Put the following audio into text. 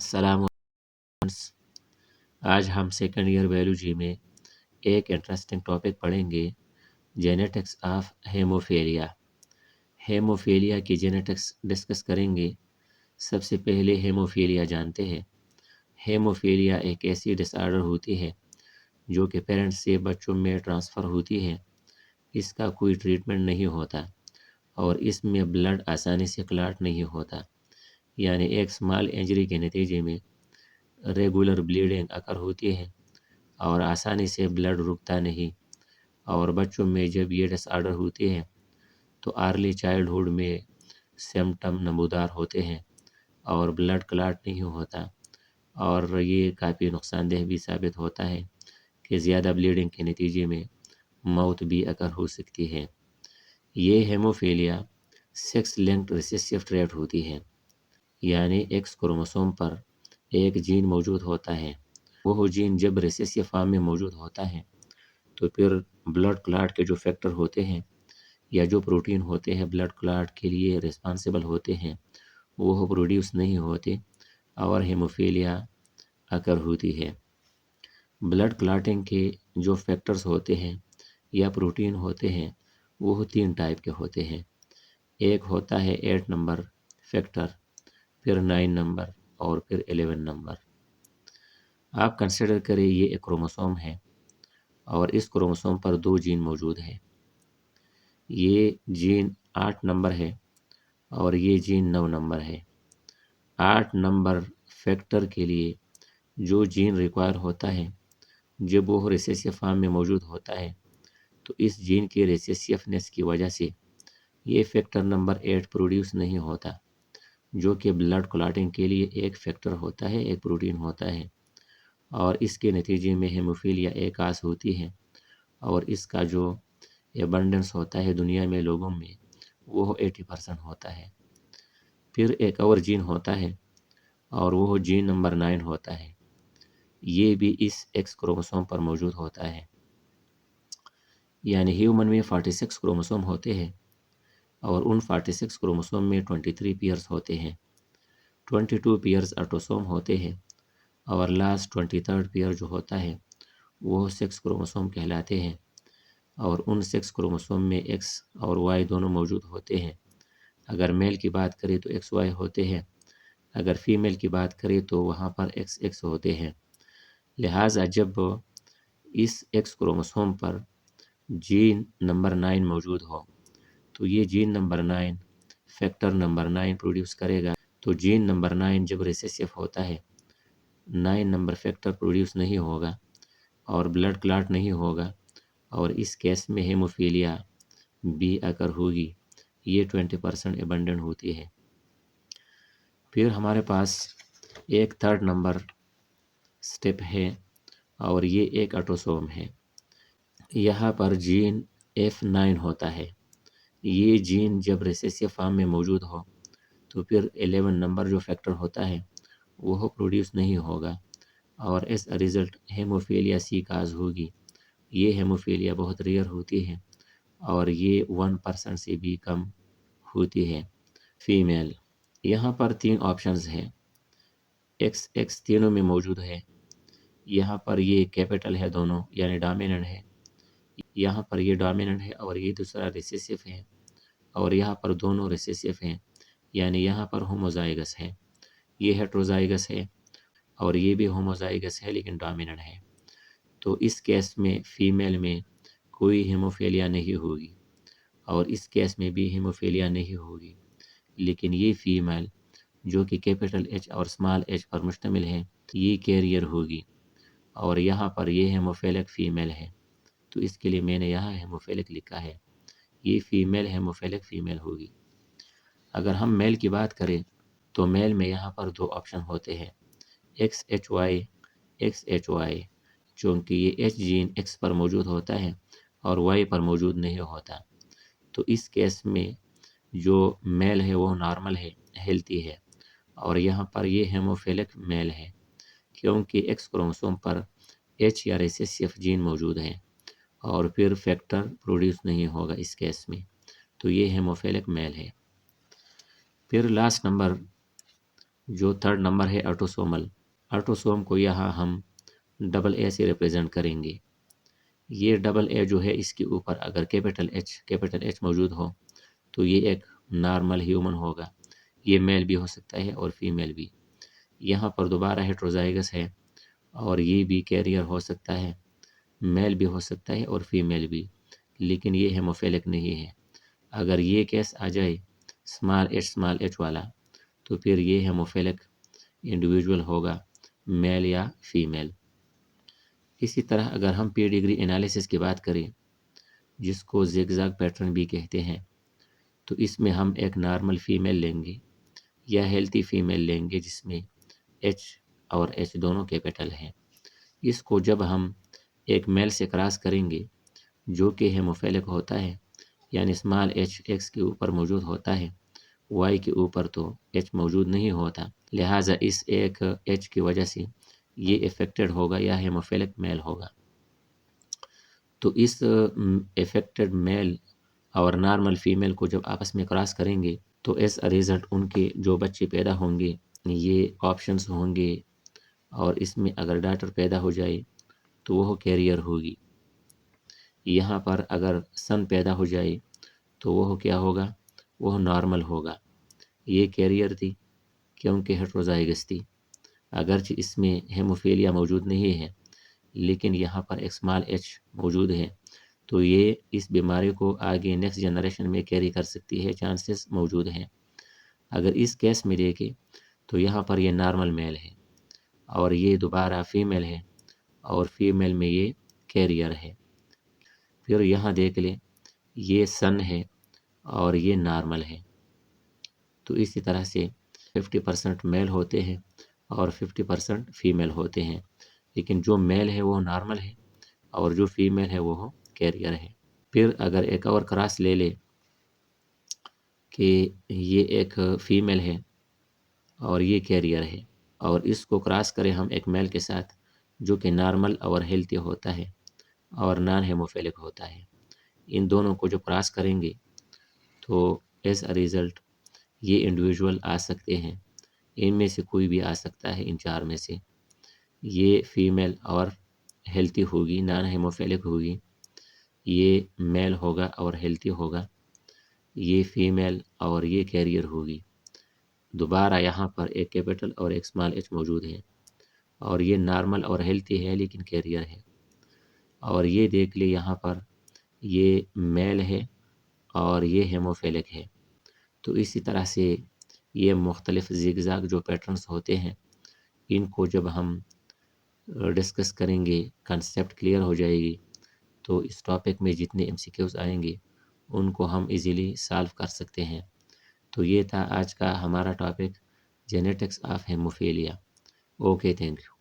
السلام علیکم۔ آج ہم سیکنڈ ایئر بایولوجی میں ایک انٹرسٹنگ ٹاپک پڑھیں گے، جینیٹکس آف ہیموفیلیا۔ ہیموفیلیا کی جینیٹکس ڈسکس کریں گے۔ سب سے پہلے ہیموفیلیا جانتے ہیں۔ ہیموفیلیا ایک ایسی ڈس آرڈر ہوتی ہے جو کہ پیرنٹس سے بچوں میں ٹرانسفر ہوتی ہے۔ اس کا کوئی ٹریٹمنٹ نہیں ہوتا اور اس میں بلڈ آسانی سے کلاٹ نہیں ہوتا، یعنی ایک سمال انجری کے نتیجے میں ریگولر بلیڈنگ اکر ہوتی ہے اور آسانی سے بلڈ رکتا نہیں۔ اور بچوں میں جب یہ ڈس آرڈر ہوتی ہے تو ارلی چائلڈ ہوڈ میں سمٹم نمودار ہوتے ہیں اور بلڈ کلاٹ نہیں ہوتا، اور یہ کافی نقصان دہ بھی ثابت ہوتا ہے کہ زیادہ بلیڈنگ کے نتیجے میں موت بھی اکر ہو سکتی ہے۔ یہ haemophilia sex linked recessive trait ہوتی ہے، یعنی ایکس کروموسوم پر ایک جین موجود ہوتا ہے۔ وہ جین جب ریسیسیو فارم میں موجود ہوتا ہے تو پھر بلڈ کلاٹ کے جو فیکٹر ہوتے ہیں یا جو پروٹین ہوتے ہیں بلڈ کلاٹ کے لیے ریسپانسیبل ہوتے ہیں وہ پروڈیوس نہیں ہوتے اور ہیموفیلیا اکر ہوتی ہے۔ بلڈ کلاٹنگ کے جو فیکٹرز ہوتے ہیں یا پروٹین ہوتے ہیں وہ 3 ٹائپ کے ہوتے ہیں۔ ایک ہوتا ہے 8 نمبر فیکٹر، پھر 9 نمبر اور پھر 11 نمبر۔ آپ کنسیڈر کریں یہ ایک کروموسوم ہے اور اس کروموسوم پر 2 جین موجود ہیں۔ یہ جین 8 نمبر ہے اور یہ جین 9 نمبر ہے۔ 8 نمبر فیکٹر کے لیے جو جین ریکوائر ہوتا ہے جب وہ ریسیسیو فارم میں موجود ہوتا ہے تو اس جین کی ریسیسیونیس کی وجہ سے یہ فیکٹر نمبر 8 پروڈیوس نہیں ہوتا، جو کہ بلڈ کلاٹنگ کے لیے ایک فیکٹر ہوتا ہے، ایک پروٹین ہوتا ہے، اور اس کے نتیجے میں ہیموفیلیا ایک آس ہوتی ہے اور اس کا جو ایبنڈنس ہوتا ہے دنیا میں لوگوں میں وہ 80% ہوتا ہے۔ پھر ایک اور جین ہوتا ہے اور وہ جین نمبر 9 ہوتا ہے، یہ بھی اس ایکس کروموسوم پر موجود ہوتا ہے۔ یعنی ہیومن میں 46 کروموسوم ہوتے ہیں اور ان 46 کروموسوم میں 23 پیئرز ہوتے ہیں۔ 22 پیئرز آٹوسوم ہوتے ہیں اور لاسٹ 23rd پیئر جو ہوتا ہے وہ 6 کروموسوم کہلاتے ہیں، اور ان 6 کروموسوم میں ایکس اور وائی دونوں موجود ہوتے ہیں۔ اگر میل کی بات کریں تو ایکس وائی ہوتے ہیں، اگر فیمیل کی بات کریں تو وہاں پر ایکس ایکس ہوتے ہیں۔ لہٰذا جب اس ایکس کروموسوم پر جین نمبر 9 موجود ہو تو یہ gene number 9 factor number 9 produce کرے گا، تو جین نمبر 9 جب ریسیسیو ہوتا ہے 9 نمبر فیکٹر پروڈیوس نہیں ہوگا اور بلڈ کلاٹ نہیں ہوگا، اور اس کیس میں ہیموفیلیا بھی اکر ہوگی، یہ 20% ایبنڈنٹ ہوتی ہے۔ پھر ہمارے پاس ایک 3rd نمبر سٹیپ ہے اور یہ ایک آٹوسوم ہے۔ یہاں پر جین F9 ہوتا ہے۔ یہ جین جب ریسیسیو فارم میں موجود ہو تو پھر 11 نمبر جو فیکٹر ہوتا ہے وہ پروڈیوس نہیں ہوگا اور as a result hemophilia C cause ہوگی۔ یہ ہیموفیلیا بہت ریئر ہوتی ہے اور یہ 1% سے بھی کم ہوتی ہے۔ فیمیل، یہاں پر 3 آپشنز ہیں، ایکس ایکس تینوں میں موجود ہے۔ یہاں پر یہ کیپٹل ہے دونوں، یعنی ڈومیننٹ ہے، یہاں پر یہ ڈومیننٹ ہے اور یہ دوسرا ریسیسیو ہے، اور یہاں پر دونوں ریسیسیو ہیں، یعنی یہاں پر ہوموزائگس ہے، یہ ہیٹروزائگس ہے اور یہ بھی ہوموزائگس ہے لیکن ڈومیننٹ ہے۔ تو اس کیس میں فیمیل میں کوئی ہیموفیلیا نہیں ہوگی اور اس کیس میں بھی ہیموفیلیا نہیں ہوگی، لیکن یہ فیمیل جو کہ کیپٹل ایچ اور اسمال ایچ پر مشتمل ہے یہ کیریئر ہوگی، اور یہاں پر یہ ہیموفیلک فیمیل ہے، تو اس کے لیے میں نے یہاں ہیموفیلک لکھا ہے، یہ فیمیل ہیموفیلک فیمیل ہوگی۔ اگر ہم میل کی بات کریں تو میل میں یہاں پر 2 آپشن ہوتے ہیں، X H Y, X H Y, چونکہ یہ ایچ جین ایکس پر موجود ہوتا ہے اور وائی پر موجود نہیں ہوتا، تو اس کیس میں جو میل ہے وہ نارمل ہے، ہیلتھی ہے، اور یہاں پر یہ ہیموفیلک میل ہے کیونکہ ایکس کروموسوم پر ایچ یا ریسیسیو جین موجود ہے اور پھر فیکٹر پروڈیوس نہیں ہوگا اس کیس میں، تو یہ ہیموفیلک میل ہے۔ پھر لاسٹ نمبر جو تھرڈ نمبر ہے آٹوسومل، آٹوسوم کو یہاں ہم ڈبل اے سے ریپرزینٹ کریں گے. یہ ڈبل اے جو ہے اس کے اوپر اگر کیپٹل ایچ موجود ہو تو یہ ایک نارمل ہیومن ہوگا. یہ میل بھی ہو سکتا ہے اور فیمیل بھی. یہاں پر دوبارہ ہیٹروزائگس ہے اور یہ بھی کیریئر ہو سکتا ہے، میل بھی ہو سکتا ہے اور فیمیل بھی، لیکن یہ ہیموفیلک نہیں ہے. اگر یہ کیس آ جائے اسمال ایچ والا تو پھر یہ ہیموفیلک انڈیویجول ہوگا، میل یا فیمیل. اسی طرح اگر ہم پی ڈگری انالیسس کی بات کریں جس کو زگزاگ پیٹرن بھی کہتے ہیں، تو اس میں ہم ایک نارمل فیمیل لیں گے یا ہیلتھی فیمیل لیں گے جس میں ایچ اور ایچ دونوں کیپٹل ہیں. اس کو جب ہم ایک میل سے کراس کریں گے جو کہ ہیموفیلک ہوتا ہے، یعنی اسمال ایچ ایکس کے اوپر موجود ہوتا ہے، وائی کے اوپر تو ایچ موجود نہیں ہوتا، لہٰذا اس ایک ایچ کی وجہ سے یہ افیکٹڈ ہوگا یا ہیموفیلک میل ہوگا. تو اس افیکٹڈ میل اور نارمل فیمیل کو جب آپس میں کراس کریں گے تو ایز اے ریزلٹ ان کے جو بچے پیدا ہوں گے یہ آپشنز ہوں گے، اور اس میں اگر ڈاٹر پیدا ہو جائے تو وہ کیریئر ہوگی. یہاں پر اگر سن پیدا ہو جائے تو وہ کیا ہوگا؟ وہ نارمل ہوگا. یہ کیریئر تھی کیونکہ ہیٹروزائگس تھی، اگرچہ اس میں ہیموفیلیا موجود نہیں ہے لیکن یہاں پر ایک اسمال ایچ موجود ہے تو یہ اس بیماری کو آگے نیکسٹ جنریشن میں کیری کر سکتی ہے، چانسز موجود ہیں. اگر اس کیس میں دیکھیں تو یہاں پر یہ نارمل میل ہے اور یہ دوبارہ فیمیل ہے اور فیمیل میں یہ کیریئر ہے. پھر یہاں دیکھ لیں یہ سن ہے اور یہ نارمل ہے. تو اسی طرح سے 50% میل ہوتے ہیں اور 50% فیمیل ہوتے ہیں، لیکن جو میل ہے وہ نارمل ہے اور جو فیمیل ہے وہ کیریئر ہے. پھر اگر ایک اور کراس لے لے کہ یہ ایک فیمیل ہے اور یہ کیریئر ہے اور اس کو کراس کریں ہم ایک میل کے ساتھ جو کہ نارمل اور ہیلتھی ہوتا ہے اور نان ہیموفیلک ہوتا ہے، ان دونوں کو جو کراس کریں گے تو ایز اے ریزلٹ یہ انڈیویجول آ سکتے ہیں. ان میں سے کوئی بھی آ سکتا ہے، ان چار میں سے. یہ فیمیل اور ہیلتھی ہوگی، نان ہیموفیلک ہوگی، یہ میل ہوگا اور ہیلتھی ہوگا، یہ فیمیل اور یہ کیریئر ہوگی. دوبارہ یہاں پر ایک کیپٹل اور ایک اسمال ایچ موجود ہے اور یہ نارمل اور ہیلتھی ہے لیکن کیریئر ہے. اور یہ دیکھ لیں یہاں پر یہ میل ہے اور یہ ہیموفیلک ہے. تو اسی طرح سے یہ مختلف زگزاگ جو پیٹرنز ہوتے ہیں ان کو جب ہم ڈسکس کریں گے، کنسیپٹ کلیئر ہو جائے گی تو اس ٹاپک میں جتنے MCQs آئیں گے ان کو ہم ایزیلی سالو کر سکتے ہیں. تو یہ تھا آج کا ہمارا topic genetics of haemophilia. Okay, thank you.